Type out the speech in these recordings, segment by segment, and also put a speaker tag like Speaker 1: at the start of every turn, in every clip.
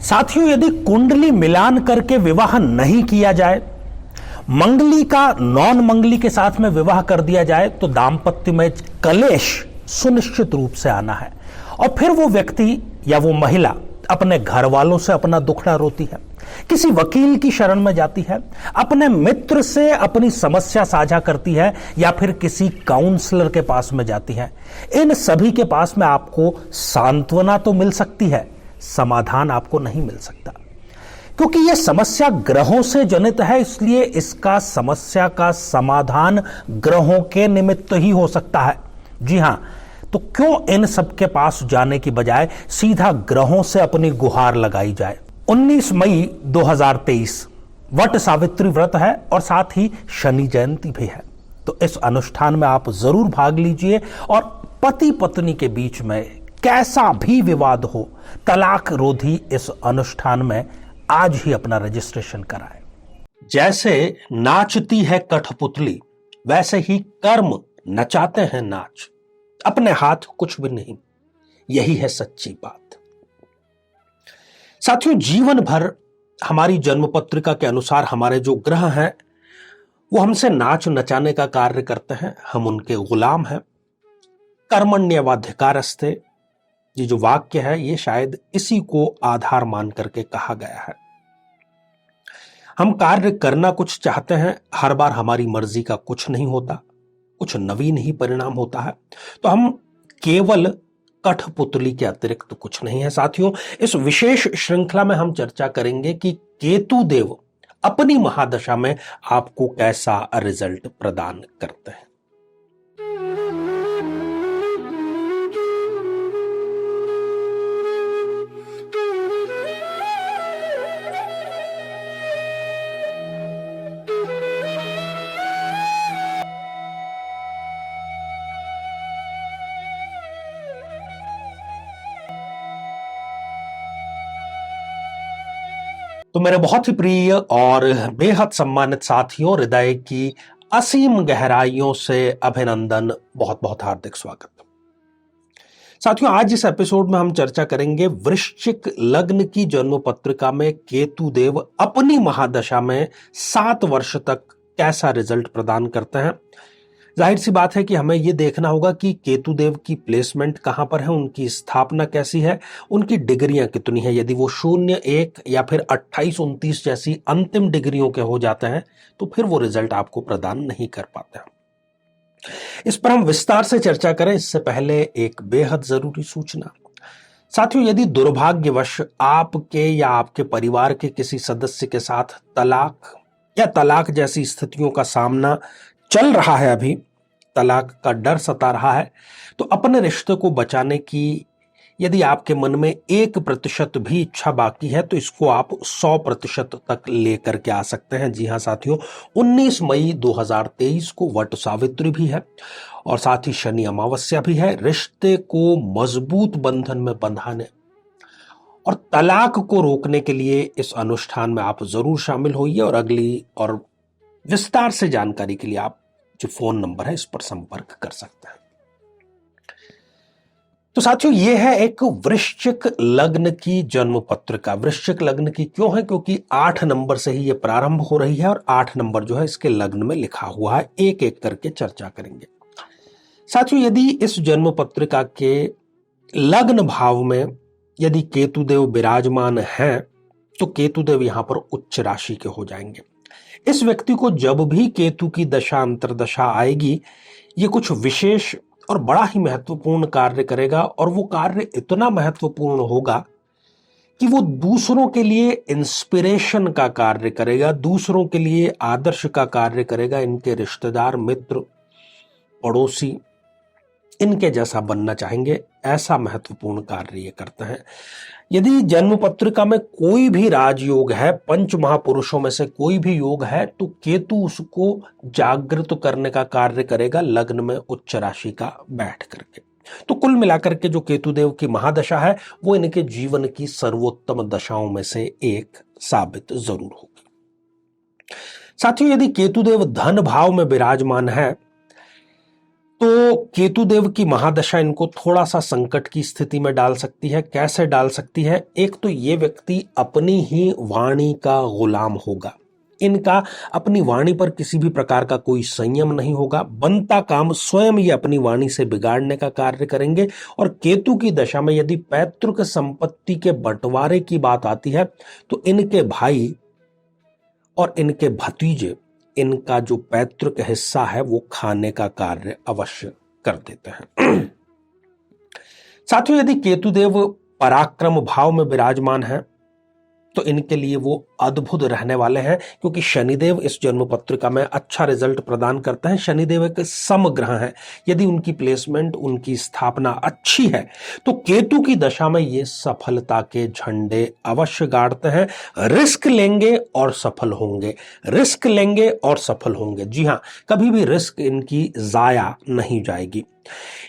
Speaker 1: साथियों, यदि कुंडली मिलान करके विवाह नहीं किया जाए, मंगली का नॉन मंगली के साथ में विवाह कर दिया जाए, तो दाम्पत्य में कलेश सुनिश्चित रूप से आना है और फिर वो व्यक्ति या वो महिला अपने घर वालों से अपना दुखड़ा रोती है, किसी वकील की शरण में जाती है, अपने मित्र से अपनी समस्या साझा करती है या फिर किसी काउंसलर के पास में जाती है। इन सभी के पास में आपको सांत्वना तो मिल सकती है, समाधान आपको नहीं मिल सकता, क्योंकि यह समस्या ग्रहों से जनित है। इसलिए इसका समस्या का समाधान ग्रहों के निमित्त ही हो सकता है। जी हां, तो क्यों इन सब के पास जाने की बजाय सीधा ग्रहों से अपनी गुहार लगाई जाए। 19 मई 2023 वट सावित्री व्रत है और साथ ही शनि जयंती भी है। तो इस अनुष्ठान में आप जरूर भाग लीजिए और पति पत्नी के बीच में कैसा भी विवाद हो, तलाक रोधी इस अनुष्ठान में आज ही अपना रजिस्ट्रेशन कराएं। जैसे नाचती है कठपुतली, वैसे ही कर्म नचाते हैं नाच, अपने हाथ कुछ भी नहीं। यही है सच्ची बात। साथियों, जीवन भर हमारी जन्म पत्रिका के अनुसार हमारे जो ग्रह हैं वो हमसे नाच नचाने का कार्य करते हैं, हम उनके गुलाम हैं। कर्मण्येवाधिकारस्ते, ये जो वाक्य है ये शायद इसी को आधार मान करके कहा गया है। हम कार्य करना कुछ चाहते हैं, हर बार हमारी मर्जी का कुछ नहीं होता, कुछ नवीन ही परिणाम होता है। तो हम केवल कठपुतली के अतिरिक्त कुछ नहीं है। साथियों, इस विशेष श्रृंखला में हम चर्चा करेंगे कि केतु देव अपनी महादशा में आपको कैसा रिजल्ट प्रदान करते हैं। तो मेरे बहुत ही प्रिय और बेहद सम्मानित साथियों, हृदय की असीम गहराइयों से अभिनंदन, बहुत बहुत हार्दिक स्वागत। साथियों, आज इस एपिसोड में हम चर्चा करेंगे वृश्चिक लग्न की जन्म पत्रिका में केतु देव अपनी महादशा में 7 वर्ष तक कैसा रिजल्ट प्रदान करते हैं। जाहिर सी बात है कि हमें यह देखना होगा कि केतु देव की प्लेसमेंट कहां पर है, उनकी स्थापना कैसी है, उनकी डिग्रियां कितनी है। यदि वो 0, 1 या फिर 28, 29 जैसी अंतिम डिग्रियों के हो जाते हैं तो फिर वो रिजल्ट आपको प्रदान नहीं कर पाते हैं। इस पर हम विस्तार से चर्चा करें इससे पहले एक बेहद जरूरी सूचना। साथियों, यदि दुर्भाग्यवश आपके या आपके परिवार के किसी सदस्य के साथ तलाक या तलाक जैसी स्थितियों का सामना चल रहा है, अभी तलाक का डर सता रहा है, तो अपने रिश्ते को बचाने की यदि आपके मन में 1% भी इच्छा बाकी है तो इसको आप 100% तक लेकर के आ सकते हैं। जी हां साथियों, 19 मई 2023 को वट सावित्री भी है और साथ ही शनि अमावस्या भी है। रिश्ते को मजबूत बंधन में बंधाने और तलाक को रोकने के लिए इस अनुष्ठान में आप जरूर शामिल होइए और अगली और विस्तार से जानकारी के लिए आप जो फोन नंबर है इस पर संपर्क कर सकते हैं। तो साथियों, यह है एक वृश्चिक लग्न की जन्म पत्रिका। वृश्चिक लग्न की क्यों है? क्योंकि 8 नंबर से ही यह प्रारंभ हो रही है और 8 नंबर जो है इसके लग्न में लिखा हुआ है। एक एक करके चर्चा करेंगे। साथियों, यदि इस जन्म पत्रिका के लग्न भाव में यदि केतुदेव विराजमान हैं तो केतुदेव यहां पर उच्च राशि के हो जाएंगे। इस व्यक्ति को जब भी केतु की दशा अंतरदशा आएगी, ये कुछ विशेष और बड़ा ही महत्वपूर्ण कार्य करेगा और वो कार्य इतना महत्वपूर्ण होगा कि वो दूसरों के लिए इंस्पिरेशन का कार्य करेगा, दूसरों के लिए आदर्श का कार्य करेगा। इनके रिश्तेदार, मित्र, पड़ोसी इनके जैसा बनना चाहेंगे, ऐसा महत्वपूर्ण कार्य ये करते हैं। यदि जन्म पत्रिका में कोई भी राजयोग है, 5 महापुरुषों में से कोई भी योग है, तो केतु उसको जागृत करने का कार्य करेगा लग्न में उच्च राशि का बैठ करके। तो कुल मिलाकर के जो केतुदेव की महादशा है वो इनके जीवन की सर्वोत्तम दशाओं में से एक साबित जरूर होगी। साथियों, यदि केतुदेव धन भाव में विराजमान है तो केतुदेव की महादशा इनको थोड़ा सा संकट की स्थिति में डाल सकती है। कैसे डाल सकती है? एक तो ये व्यक्ति अपनी ही वाणी का गुलाम होगा। इनका अपनी वाणी पर किसी भी प्रकार का कोई संयम नहीं होगा। बनता काम स्वयं ये अपनी वाणी से बिगाड़ने का कार्य करेंगे। और केतु की दशा में यदि पैतृक संपत्ति के बंटवारे की बात आती है तो इनके भाई और इनके भतीजे इनका जो पैतृक हिस्सा है वो खाने का कार्य अवश्य कर देते हैं। साथियों, यदि केतुदेव पराक्रम भाव में विराजमान है तो इनके लिए वो अद्भुत रहने वाले हैं, क्योंकि शनिदेव इस जन्म पत्रिका में अच्छा रिजल्ट प्रदान करते हैं। शनिदेव एक समग्रह है। यदि उनकी प्लेसमेंट, उनकी स्थापना अच्छी है तो केतु की दशा में ये सफलता के झंडे अवश्य गाड़ते हैं। रिस्क लेंगे और सफल होंगे, रिस्क लेंगे और सफल होंगे। जी हां, कभी भी रिस्क इनकी जाया नहीं जाएगी।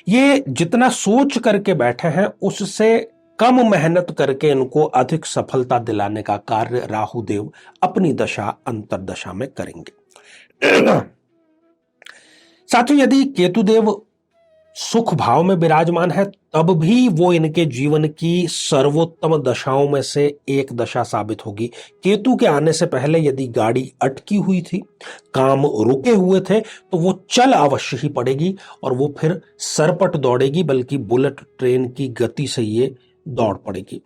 Speaker 1: ये जितना सोच करके बैठे हैं उससे कम मेहनत करके इनको अधिक सफलता दिलाने का कार्य राहुदेव अपनी दशा अंतरदशा में करेंगे। साथियों, यदि केतुदेव सुख भाव में विराजमान है तब भी वो इनके जीवन की सर्वोत्तम दशाओं में से एक दशा साबित होगी। केतु के आने से पहले यदि गाड़ी अटकी हुई थी, काम रुके हुए थे, तो वो चल अवश्य ही पड़ेगी और वो फिर सरपट दौड़ेगी, बल्कि बुलेट ट्रेन की गति से ये दौड़ पड़ेगी।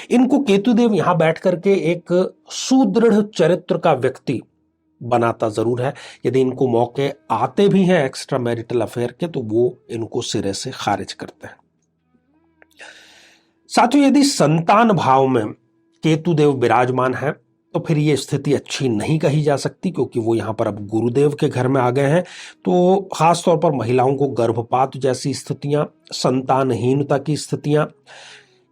Speaker 1: इनको केतुदेव यहां बैठ करके एक सुदृढ़ चरित्र का व्यक्ति बनाता जरूर है। यदि इनको मौके आते भी हैं एक्स्ट्रा मैरिटल अफेयर के तो वो इनको सिरे से खारिज करते हैं। साथियों, यदि संतान भाव में केतुदेव विराजमान है तो फिर ये स्थिति अच्छी नहीं कही जा सकती, क्योंकि वो यहां पर अब गुरुदेव के घर में आ गए हैं। तो खासतौर पर महिलाओं को गर्भपात जैसी स्थितियां, संतानहीनता की स्थितियां,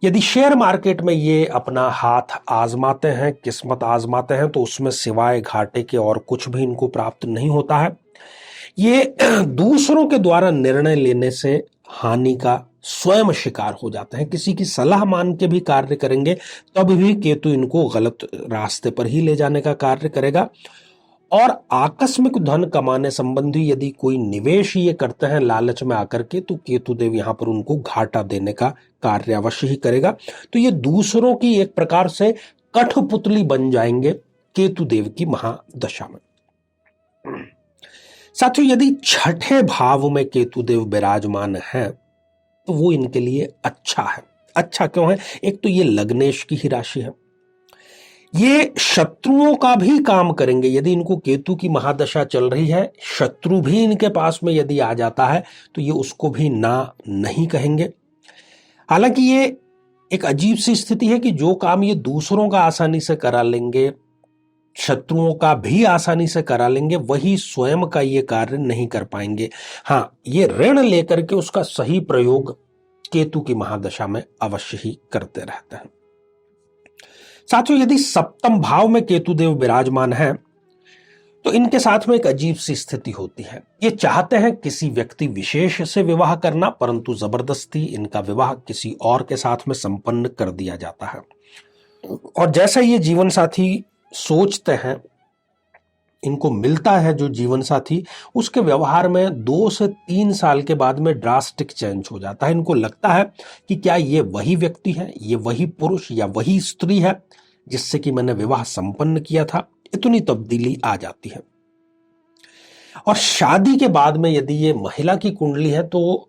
Speaker 1: यदि शेयर मार्केट में ये अपना हाथ आजमाते हैं, किस्मत आजमाते हैं, तो उसमें सिवाय घाटे के और कुछ भी इनको प्राप्त नहीं होता है। ये दूसरों के द्वारा निर्णय लेने से हानि का स्वयं शिकार हो जाते हैं। किसी की सलाह मान के भी कार्य करेंगे तब भी केतु इनको गलत रास्ते पर ही ले जाने का कार्य करेगा। और आकस्मिक धन कमाने संबंधी यदि कोई निवेश ये करते हैं लालच में आकर के, तो केतुदेव यहां पर उनको घाटा देने का कार्य अवश्य ही करेगा। तो ये दूसरों की एक प्रकार से कठपुतली बन जाएंगे केतुदेव की महादशा में। साथियों, यदि छठे भाव में केतुदेव विराजमान है तो वो इनके लिए अच्छा है। अच्छा क्यों है? एक तो ये लग्नेश की ही राशि है, ये शत्रुओं का भी काम करेंगे। यदि इनको केतु की महादशा चल रही है, शत्रु भी इनके पास में यदि आ जाता है तो ये उसको भी ना नहीं कहेंगे। हालांकि ये एक अजीब सी स्थिति है कि जो काम ये दूसरों का आसानी से करा लेंगे, शत्रुओं का भी आसानी से करा लेंगे, वही स्वयं का ये कार्य नहीं कर पाएंगे। हां, ये ऋण लेकर के उसका सही प्रयोग केतु की महादशा में अवश्य ही करते रहते हैं। साथियों, यदि सप्तम भाव में केतुदेव विराजमान है तो इनके साथ में एक अजीब सी स्थिति होती है। ये चाहते हैं किसी व्यक्ति विशेष से विवाह करना, परंतु जबरदस्ती इनका विवाह किसी और के साथ में संपन्न कर दिया जाता है। और जैसा ये जीवन साथी सोचते हैं, इनको मिलता है जो जीवन साथी, उसके व्यवहार में 2 से 3 साल के बाद में ड्रास्टिक चेंज हो जाता है। इनको लगता है कि क्या ये वही व्यक्ति है, ये वही पुरुष या वही स्त्री है जिससे कि मैंने विवाह संपन्न किया था। इतनी तब्दीली आ जाती है। और शादी के बाद में यदि ये महिला की कुंडली है तो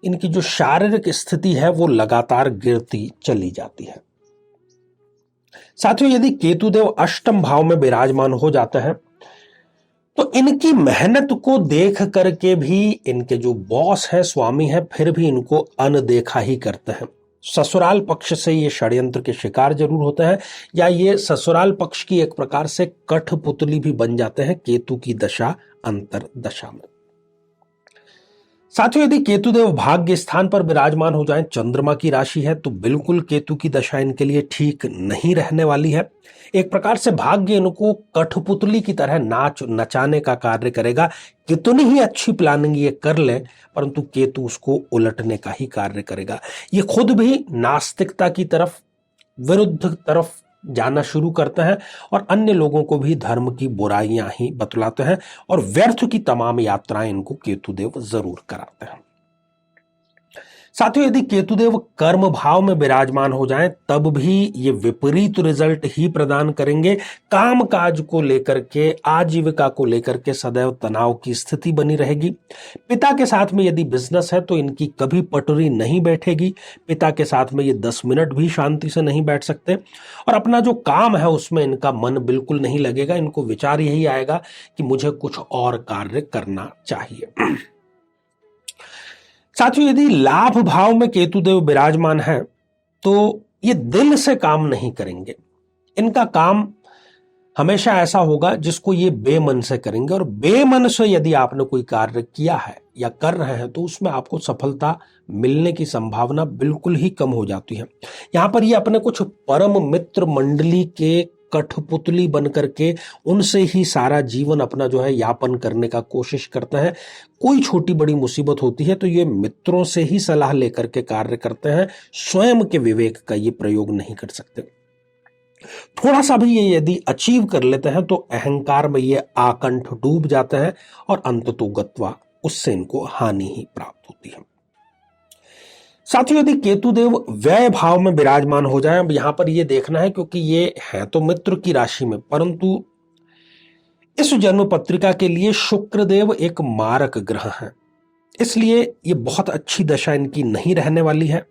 Speaker 1: इनकी जो शारीरिक स्थिति है वो लगातार गिरती चली जाती है। साथियों, यदि केतुदेव अष्टम भाव में विराजमान हो जाते हैं तो इनकी मेहनत को देख करके भी इनके जो बॉस है, स्वामी है, फिर भी इनको अनदेखा ही करते हैं। ससुराल पक्ष से ये षड्यंत्र के शिकार जरूर होते हैं, या ये ससुराल पक्ष की एक प्रकार से कठपुतली भी बन जाते हैं केतु की दशा अंतर दशा में। साथियों, यदि केतुदेव भाग्य स्थान पर विराजमान हो जाएं, चंद्रमा की राशि है, तो बिल्कुल केतु की दशा इनके लिए ठीक नहीं रहने वाली है। एक प्रकार से भाग्य इनको कठपुतली की तरह नचाने का कार्य करेगा। कितनी ही अच्छी प्लानिंग ये कर ले, परंतु केतु उसको उलटने का ही कार्य करेगा। ये खुद भी नास्तिकता की तरफ, विरुद्ध तरफ जाना शुरू करते हैं और अन्य लोगों को भी धर्म की बुराइयां ही बतलाते हैं और व्यर्थ की तमाम यात्राएं इनको केतुदेव जरूर कराते हैं। साथियों, यदि केतुदेव कर्म भाव में विराजमान हो जाएं तब भी ये विपरीत रिजल्ट ही प्रदान करेंगे। काम काज को लेकर के, आजीविका को लेकर के सदैव तनाव की स्थिति बनी रहेगी। पिता के साथ में यदि बिजनेस है तो इनकी कभी पटरी नहीं बैठेगी। पिता के साथ में ये 10 मिनट भी शांति से नहीं बैठ सकते और अपना जो काम है उसमें इनका मन बिल्कुल नहीं लगेगा। इनको विचार यही आएगा कि मुझे कुछ और कार्य करना चाहिए। साथियों, यदि लाभ भाव में केतुदेव विराजमान है तो ये दिल से काम नहीं करेंगे। इनका काम हमेशा ऐसा होगा जिसको ये बेमन से करेंगे और बेमन से यदि आपने कोई कार्य किया है या कर रहे हैं तो उसमें आपको सफलता मिलने की संभावना बिल्कुल ही कम हो जाती है। यहां पर ये अपने कुछ परम मित्र मंडली के कठपुतली बन करके उनसे ही सारा जीवन अपना जो है यापन करने का कोशिश करते हैं। कोई छोटी बड़ी मुसीबत होती है तो ये मित्रों से ही सलाह लेकर के कार्य करते हैं। स्वयं के विवेक का ये प्रयोग नहीं कर सकते। थोड़ा सा भी ये यदि अचीव कर लेते हैं तो अहंकार में ये आकंठ डूब जाते हैं और अंततो गत्वा उससे इनको हानि ही प्राप्त होती है। साथियों, यदि केतुदेव व्यय भाव में विराजमान हो जाए, अब यहां पर ये देखना है क्योंकि ये है तो मित्र की राशि में, परंतु इस जन्म पत्रिका के लिए शुक्रदेव एक मारक ग्रह है, इसलिए ये बहुत अच्छी दशा इनकी नहीं रहने वाली है।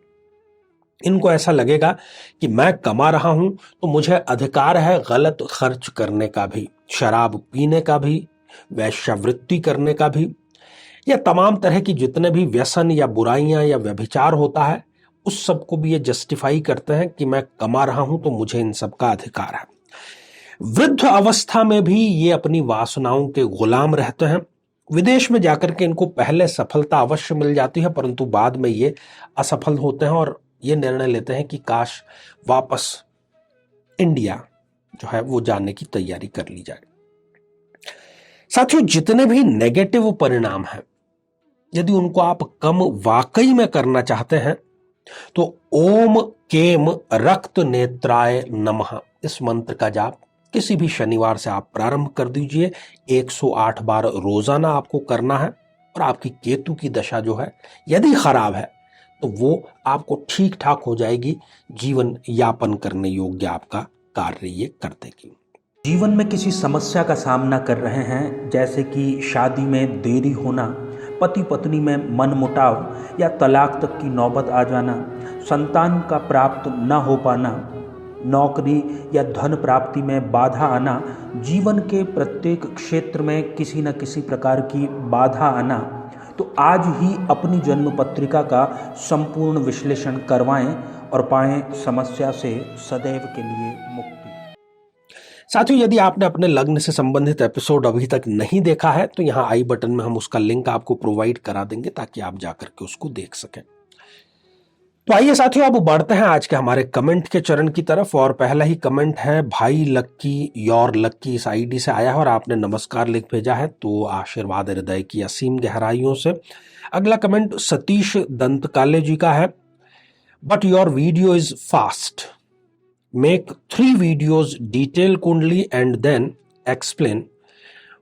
Speaker 1: इनको ऐसा लगेगा कि मैं कमा रहा हूं तो मुझे अधिकार है गलत खर्च करने का भी, शराब पीने का भी, वैश्यावृत्ति करने का भी, या तमाम तरह की जितने भी व्यसन या बुराइयां या व्यभिचार होता है उस सब को भी ये जस्टिफाई करते हैं कि मैं कमा रहा हूं तो मुझे इन सब का अधिकार है। वृद्ध अवस्था में भी ये अपनी वासनाओं के गुलाम रहते हैं। विदेश में जाकर के इनको पहले सफलता अवश्य मिल जाती है परंतु बाद में ये असफल होते हैं और ये निर्णय लेते हैं कि काश वापस इंडिया जो है वो जाने की तैयारी कर ली जाए। साथियों, जितने भी नेगेटिव परिणाम हैं यदि उनको आप कम वाकई में करना चाहते हैं तो ओम केम रक्त नेत्राय नमः इस मंत्र का जाप किसी भी शनिवार से आप प्रारंभ कर दीजिए। 108 बार रोजाना आपको करना है और आपकी केतु की दशा जो है यदि खराब है तो वो आपको ठीक ठाक हो जाएगी। जीवन यापन करने योग्य आपका कार्य ये कर देगी।
Speaker 2: जीवन में किसी समस्या का सामना कर रहे हैं, जैसे कि शादी में देरी होना, पति पत्नी में मनमुटाव या तलाक तक की नौबत आ जाना, संतान का प्राप्त न हो पाना, नौकरी या धन प्राप्ति में बाधा आना, जीवन के प्रत्येक क्षेत्र में किसी न किसी प्रकार की बाधा आना, तो आज ही अपनी जन्म पत्रिका का संपूर्ण विश्लेषण करवाएं और पाएं समस्या से सदैव के लिए मुक्ति।
Speaker 1: साथियों, यदि आपने अपने लग्न से संबंधित एपिसोड अभी तक नहीं देखा है तो यहाँ आई बटन में हम उसका लिंक आपको प्रोवाइड करा देंगे ताकि आप जाकर के उसको देख सकें। तो आइए साथियों, अब बढ़ते हैं आज के हमारे कमेंट के चरण की तरफ और पहला ही कमेंट है भाई लक्की योर लक्की इस आईडी से आया है और आपने नमस्कार लिख भेजा है, तो आशीर्वाद हृदय की असीम गहराइयों से। अगला कमेंट सतीश दंतकाले जी का है, but your video is fast, make 3 videos detail कुंडली and then explain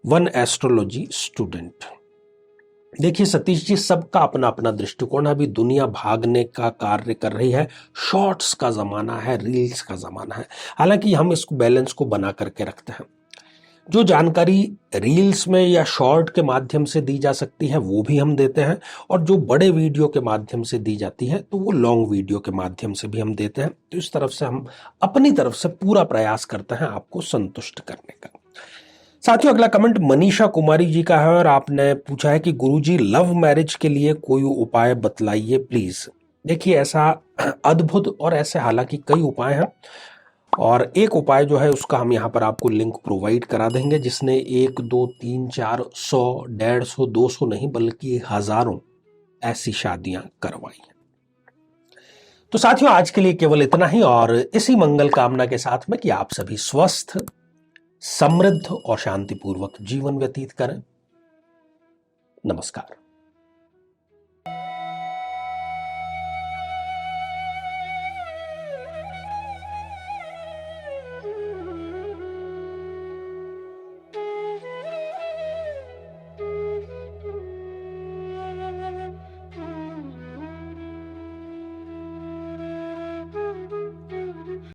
Speaker 1: 1 astrology student. देखिए सतीश जी, सबका अपना अपना दृष्टिकोण है। अभी दुनिया भागने का कार्य कर रही है, शॉर्ट्स का जमाना है, रील्स का जमाना है। हालांकि हम इसको बैलेंस को बना करके रखते हैं। जो जानकारी रील्स में या शॉर्ट के माध्यम से दी जा सकती है वो भी हम देते हैं और जो बड़े वीडियो के माध्यम से दी जाती है तो वो लॉन्ग वीडियो के माध्यम से भी हम देते हैं। तो इस तरफ से हम अपनी तरफ से पूरा प्रयास करते हैं आपको संतुष्ट करने का। साथियों, अगला कमेंट मनीषा कुमारी जी का है और आपने पूछा है कि गुरुजी लव मैरिज के लिए कोई उपाय बतलाइए प्लीज। देखिए, ऐसा अद्भुत और ऐसे हालांकि कई उपाय हैं और एक उपाय जो है उसका हम यहाँ पर आपको लिंक प्रोवाइड करा देंगे, जिसने 1 2 3 4 100 150 200 नहीं बल्कि हजारों ऐसी शादियां करवाई हैं। तो साथियों, आज के लिए केवल इतना ही और इसी मंगल कामना के साथ में कि आप सभी स्वस्थ, समृद्ध और शांतिपूर्वक जीवन व्यतीत करें। नमस्कार।